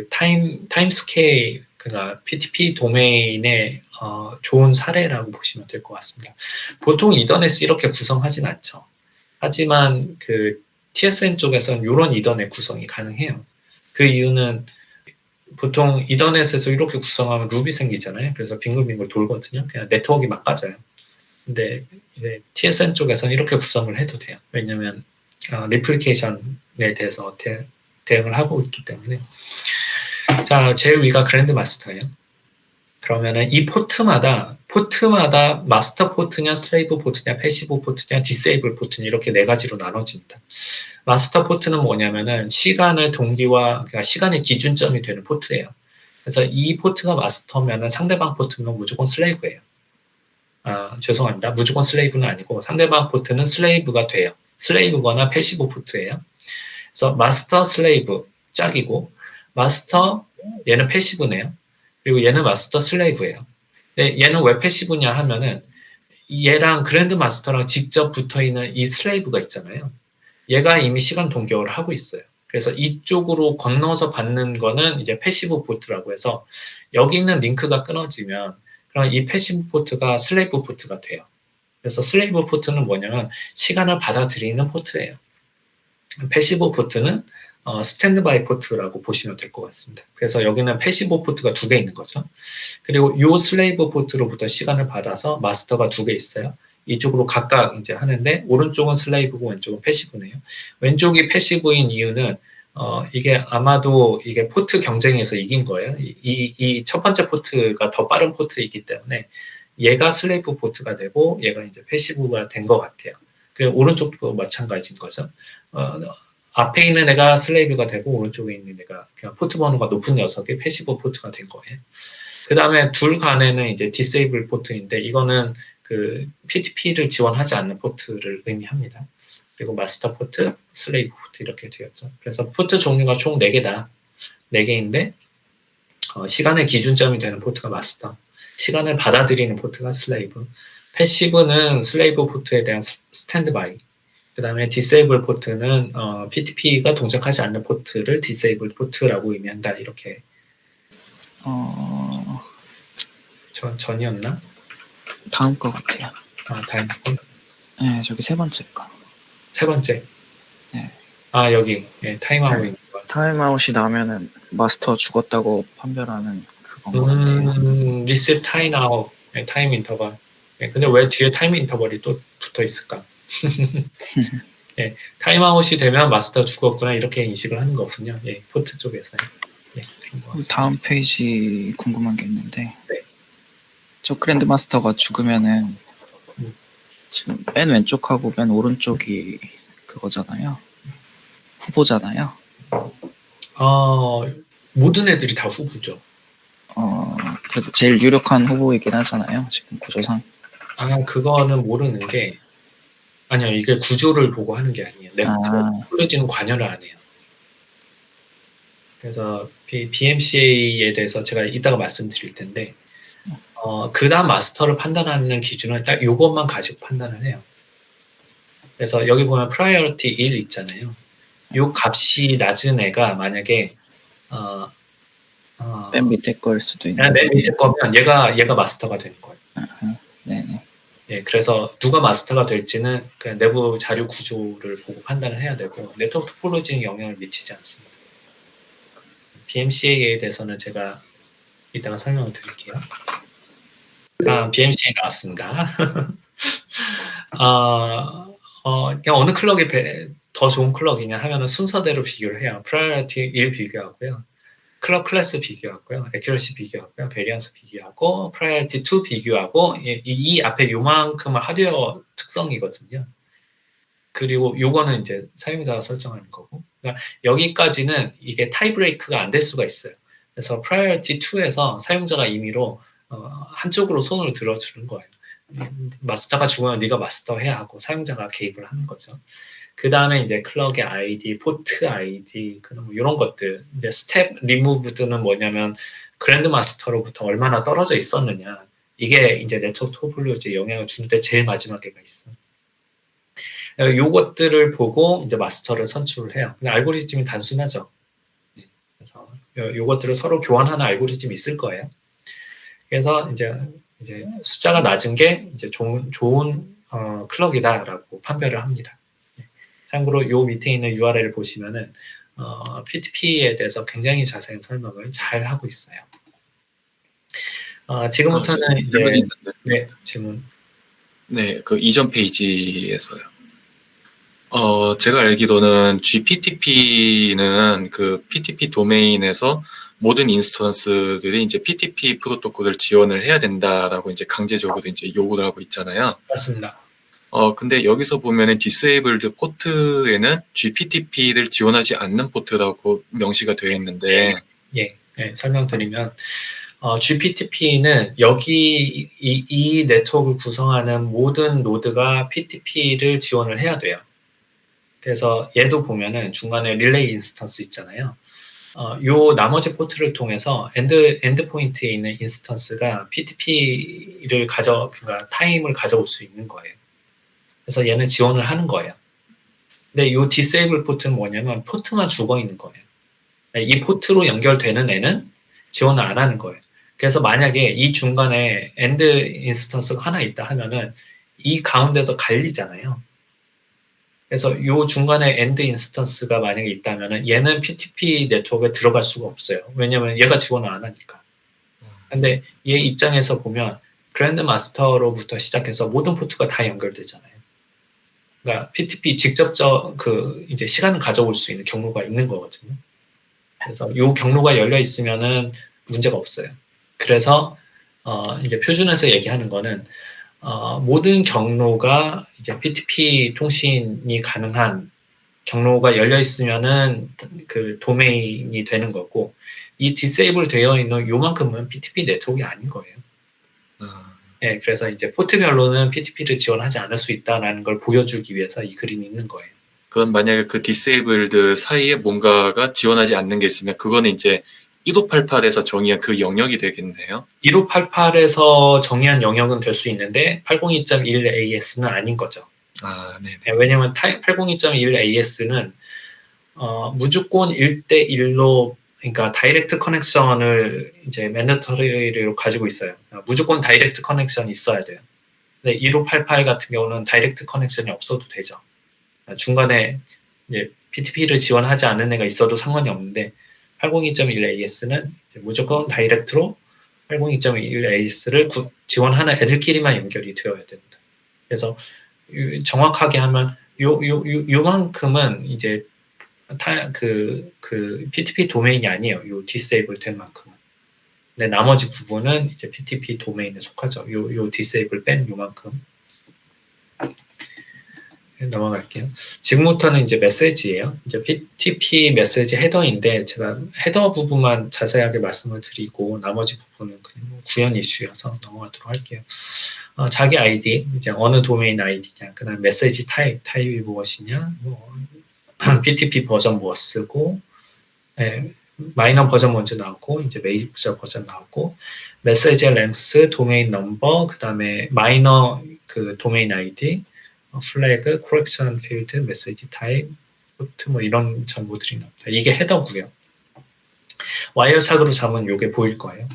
타임 스케일, 그러니까 PTP 도메인의 좋은 사례라고 보시면 될 것 같습니다. 보통 이더넷이 이렇게 구성하진 않죠. 하지만 TSN 쪽에서는 이런 이더넷 구성이 가능해요. 그 이유는 보통 이더넷에서 이렇게 구성하면 룹이 생기잖아요. 그래서 빙글빙글 돌거든요. 그냥 네트워크가 막 까져요. 근데 이제 TSN 쪽에서는 이렇게 구성을 해도 돼요. 왜냐면 리플리케이션에 대해서 대응을 하고 있기 때문에. 자, 제일 위가 그랜드 마스터예요. 그러면은 이 포트마다 마스터 포트냐, 슬레이브 포트냐, 패시브 포트냐, 디세이블 포트냐 이렇게 네 가지로 나눠집니다. 마스터 포트는 뭐냐면은 시간의 동기와 그러니까 시간의 기준점이 되는 포트예요. 그래서 이 포트가 마스터면은 상대방 포트는 무조건 슬레이브예요. 죄송합니다. 무조건 슬레이브는 아니고 상대방 포트는 슬레이브가 돼요. 슬레이브거나 패시브 포트예요. 그래서 마스터 슬레이브 짝이고 마스터 얘는 패시브네요. 그리고 얘는 마스터 슬레이브예요. 근데 얘는 왜 패시브냐 하면은 얘랑 그랜드 마스터랑 직접 붙어있는 이 슬레이브가 있잖아요. 얘가 이미 시간 동결을 하고 있어요. 그래서 이쪽으로 건너서 받는 거는 이제 패시브 포트라고 해서 여기 있는 링크가 끊어지면 그럼 이 패시브 포트가 슬레이브 포트가 돼요. 그래서 슬레이브 포트는 뭐냐면 시간을 받아들이는 포트예요. 패시브 포트는 스탠드바이 포트라고 보시면 될 것 같습니다. 그래서 여기는 패시브 포트가 2개 있는 거죠. 그리고 이 슬레이브 포트로부터 시간을 받아서 마스터가 2개 있어요. 이쪽으로 각각 이제 하는데 오른쪽은 슬레이브고 왼쪽은 패시브네요. 왼쪽이 패시브인 이유는 이게 아마도 이게 포트 경쟁에서 이긴 거예요. 이 첫 번째 포트가 더 빠른 포트이기 때문에 얘가 슬레이브 포트가 되고 얘가 이제 패시브가 된 것 같아요. 그리고 오른쪽도 마찬가지인 거죠. 앞에 있는 애가 슬레이브가 되고 오른쪽에 있는 애가 그냥 포트 번호가 높은 녀석이 패시브 포트가 된 거예요. 그 다음에 둘 간에는 이제 디세이블 포트인데 이거는 PTP를 지원하지 않는 포트를 의미합니다. 그리고 마스터 포트, 슬레이브 포트 이렇게 되었죠. 그래서 포트 종류가 총 4개다. 4개인데 시간의 기준점이 되는 포트가 마스터, 시간을 받아들이는 포트가 슬레이브, 패시브는 슬레이브 포트에 대한 스탠드바이. 그 다음에 디세이블 포트는 PTP가 동작하지 않는 포트를 디세이블 포트라고 의미한다. 이렇게 어, 전이었나? 다음 거 같아요. 다음 거. 네, 저기 세 번째 거. 세 번째. 네. 여기 타임아웃 있는 거. 타임아웃이 나면은 마스터 죽었다고 판별하는 그건 것 같아요. 리셋 타임아웃, 타임 인터벌. 근데 왜 뒤에 타임 인터벌이 또 붙어 있을까? 타임아웃이 되면 마스터 죽었구나 이렇게 인식을 하는 거군요. 포트 쪽에서. 다음 페이지 궁금한 게 있는데, 네. 저 그랜드 마스터가 죽으면은 지금 맨 왼쪽하고 맨 오른쪽이 그거잖아요. 후보잖아요. 모든 애들이 다 후보죠. 그래도 제일 유력한 후보이긴 하잖아요. 지금 구조상. 그거는 모르는 게 아니요. 이게 구조를 보고 하는 게 아니에요. 네트워크는 관여를 안 해요. 그래서 BMCA에 대해서 제가 이따가 말씀드릴 텐데 그 다음 마스터를 판단하는 기준은 딱 이것만 가지고 판단을 해요. 그래서 여기 보면 priority 1 있잖아요. 이 값이 낮은 애가 만약에 맨 밑에 거일 수도 있는. 맨 밑에 거면 얘가 마스터가 되는 거예요. 네네. 그래서 누가 마스터가 될지는 그냥 내부 자료 구조를 보고 판단을 해야 되고 네트워크 토폴로지는 영향을 미치지 않습니다. BMCA에 대해서는 제가 이따가 설명을 드릴게요. BMCA 나왔습니다. 그냥 어느 클럭이 더 좋은 클럭이냐 하면은 순서대로 비교를 해요. Priority 1 비교하고요. 클럭 클래스 비교하고요. Accuracy 비교하고요. Variance 비교하고 Priority 2 비교하고 이 앞에 요만큼은 하드웨어 특성이거든요. 그리고 요거는 이제 사용자가 설정하는 거고. 그러니까 여기까지는 이게 타이브레이크가 안 될 수가 있어요. 그래서 Priority 2에서 사용자가 임의로 한쪽으로 손을 들어주는 거예요. 마스터가 죽으면 네가 마스터 해야 하고 사용자가 개입을 하는 거죠. 그 다음에 이제 클럭의 아이디, 포트 아이디, 그런 이런 것들. 이제 스텝 리무브드는 뭐냐면 그랜드 마스터로부터 얼마나 떨어져 있었느냐. 이게 이제 네트워크 토폴로지에 영향을 주는데 제일 마지막에가 있어. 요것들을 보고 이제 마스터를 선출을 해요. 근데 알고리즘이 단순하죠. 그래서 요것들을 서로 교환하는 알고리즘이 있을 거예요. 그래서 이제 숫자가 낮은 게 이제 좋은 클럭이다라고 판별을 합니다. 참고로 요 밑에 있는 URL을 보시면은 PTP에 대해서 굉장히 자세한 설명을 잘 하고 있어요. 지금부터는 이제 질문. 네, 그 이전 페이지에서요. 제가 알기로는 GPTP는 그 PTP 도메인에서 모든 인스턴스들이 이제 PTP 프로토콜을 지원을 해야 된다라고 이제 강제적으로 이제 요구를 하고 있잖아요. 맞습니다. 근데 여기서 보면은 disabled 포트에는 GPTP를 지원하지 않는 포트라고 명시가 되어 있는데. 설명드리면 GPTP는 여기 이 네트워크를 구성하는 모든 노드가 PTP를 지원을 해야 돼요. 그래서 얘도 보면은 중간에 릴레이 인스턴스 있잖아요. 요 나머지 포트를 통해서 엔드 포인트에 있는 인스턴스가 PTP를 그러니까 타임을 가져올 수 있는 거예요. 그래서 얘는 지원을 하는 거예요. 근데 요 디세이블 포트는 뭐냐면 포트만 죽어 있는 거예요. 이 포트로 연결되는 애는 지원을 안 하는 거예요. 그래서 만약에 이 중간에 엔드 인스턴스가 하나 있다 하면은 이 가운데서 갈리잖아요. 그래서 요 중간에 엔드 인스턴스가 만약에 있다면은 얘는 PTP 네트워크에 들어갈 수가 없어요. 왜냐면 얘가 지원을 안 하니까. 근데 얘 입장에서 보면 그랜드 마스터로부터 시작해서 모든 포트가 다 연결되잖아요. 그러니까 PTP 직접적 이제 시간을 가져올 수 있는 경로가 있는 거거든요. 그래서 이 경로가 열려 있으면은 문제가 없어요. 그래서 이제 표준에서 얘기하는 거는 모든 경로가 이제 PTP 통신이 가능한 경로가 열려 있으면은 그 도메인이 되는 거고 이 디세이블 되어 있는 요만큼은 PTP 네트워크가 아닌 거예요. 그래서 이제 포트별로는 PTP를 지원하지 않을 수 있다라는 걸 보여주기 위해서 이 그림이 있는 거예요. 그럼 만약에 그 디세이블드 사이에 뭔가가 지원하지 않는 게 있으면 그거는 이제 1588에서 정의한 그 영역이 되겠네요. 1588에서 정의한 영역은 될 수 있는데 802.1AS는 아닌 거죠. 아, 네네. 왜냐하면 802.1AS는 무조건 1대1로 그러니까 다이렉트 커넥션을 이제 맨더터리로 가지고 있어요. 무조건 다이렉트 커넥션이 있어야 돼요. 근데 1588 같은 경우는 다이렉트 커넥션이 없어도 되죠. 중간에 이제 PTP를 지원하지 않는 애가 있어도 상관이 없는데 802.1AS는 무조건 다이렉트로 802.1AS를 지원하는 애들끼리만 연결이 되어야 됩니다. 그래서 정확하게 하면 요만큼은 이제 그 PTP 도메인이 아니에요. 요 디세이블 된 만큼은. 근데 나머지 부분은 이제 PTP 도메인에 속하죠. 요 디세이블 뺀 요만큼. 넘어갈게요. 지금부터는 이제 메시지예요. 이제 PTP 메시지 헤더인데 제가 헤더 부분만 자세하게 말씀을 드리고 나머지 부분은 그냥 구현 이슈여서 넘어가도록 할게요. 자기 아이디, 이제 어느 도메인 아이디냐, 그다음 메시지 타입이 무엇이냐, 뭐 PTP 버전 뭐 쓰고, 마이너 버전 먼저 나왔고, 이제 메이저 버전 나왔고, 메시지 랭스, 도메인 넘버, 그다음에 마이너 그 도메인 아이디, 플래그, 코렉션 필드, 메시지 타입, 포트 뭐 이런 정보들이 나옵니다. 이게 헤더고요. 와이어샥으로 잡으면 이게 보일 거예요.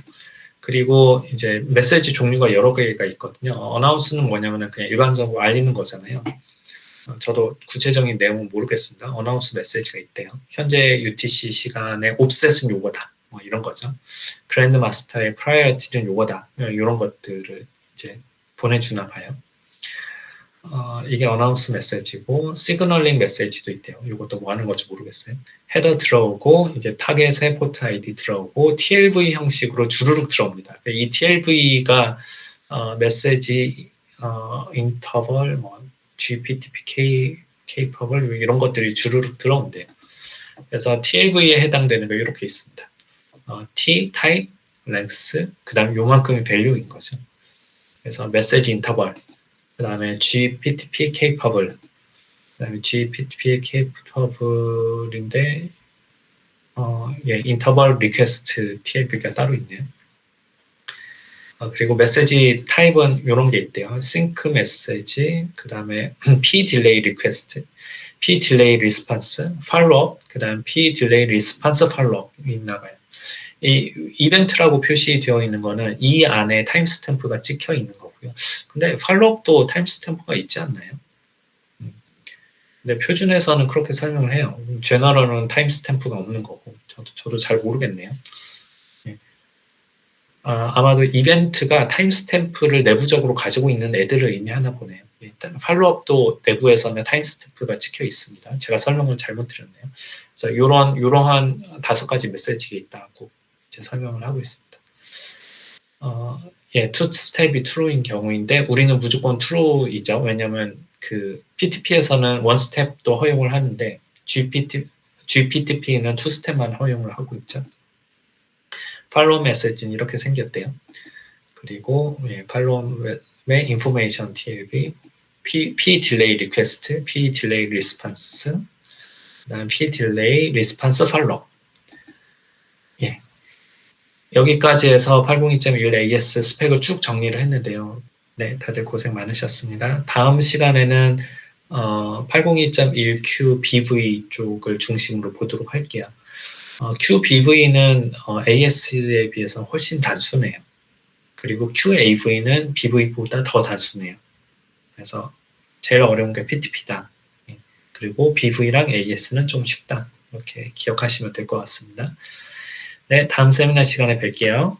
그리고 이제 메시지 종류가 여러 개가 있거든요. 어나운스는 뭐냐면은 그냥 일반적으로 알리는 거잖아요. 저도 구체적인 내용은 모르겠습니다. 어나운스 메시지가 있대요. 현재 UTC 시간에 옵셋은 요거다. 뭐 이런 거죠. 그랜드 마스터의 프라이어티는 요거다. 이런 것들을 이제 보내주나 봐요. 이게 어나운스 메시지고 시그널링 메시지도 있대요. 이것도 뭐 하는 건지 모르겠어요. 헤더 들어오고 이제 타겟의 포트 아이디 들어오고 TLV 형식으로 주르륵 들어옵니다. 이 TLV가 메시지 인터벌 뭐 GPTP K팝을 이런 것들이 주르륵 들어온대요. 그래서 TLV에 해당되는 거 이렇게 있습니다. T 타입, 랭스, 그 다음에 요만큼이 밸류인 거죠. 그래서 메시지 인터벌, 그 다음에 GPTP K팝을, 그 다음에 GPTP K팝을인데 인터벌 리퀘스트 TLV가 따로 있네요. 그리고 메시지 타입은 이런 게 있대요. 싱크 메시지, 그 다음에 P 딜레이 리퀘스트, P 딜레이 리스판스, 팔로업, 그 다음 P 딜레이 리스판스 팔로업이 있나 봐요. 이 이벤트라고 표시되어 있는 거는 이 안에 타임스탬프가 찍혀 있는 거고요. 근데 팔로업도 타임스탬프가 있지 않나요? 근데 표준에서는 그렇게 설명을 해요. 제너럴은 타임스탬프가 없는 거고, 저도 잘 모르겠네요. 아마도 이벤트가 타임스탬프를 내부적으로 가지고 있는 애들을 의미하나 보네요. 일단 팔로업도 내부에서는 타임스탬프가 찍혀 있습니다. 제가 설명을 잘못 드렸네요. 그래서 이러한 5가지 메시지가 있다고 이제 설명을 하고 있습니다. 투 스텝이 true인 경우인데 우리는 무조건 true이죠. 왜냐하면 그 PTP에서는 원 스텝도 허용을 하는데 GPTP는 투 스텝만 허용을 하고 있죠. 팔로우 메시지는 이렇게 생겼대요. 그리고 팔로우의 인포메이션 TLV, P 딜레이 리퀘스트, P 딜레이 리스판스, 그다음 P 딜레이 리스판스 팔로우. 여기까지 해서 802.1AS 스펙을 쭉 정리를 했는데요. 네, 다들 고생 많으셨습니다. 다음 시간에는 802.1Q BV 쪽을 중심으로 보도록 할게요. QBV는 AS에 비해서 훨씬 단순해요. 그리고 QAV는 BV보다 더 단순해요. 그래서 제일 어려운 게 PTP다. 그리고 BV랑 AS는 좀 쉽다. 이렇게 기억하시면 될 것 같습니다. 네, 다음 세미나 시간에 뵐게요.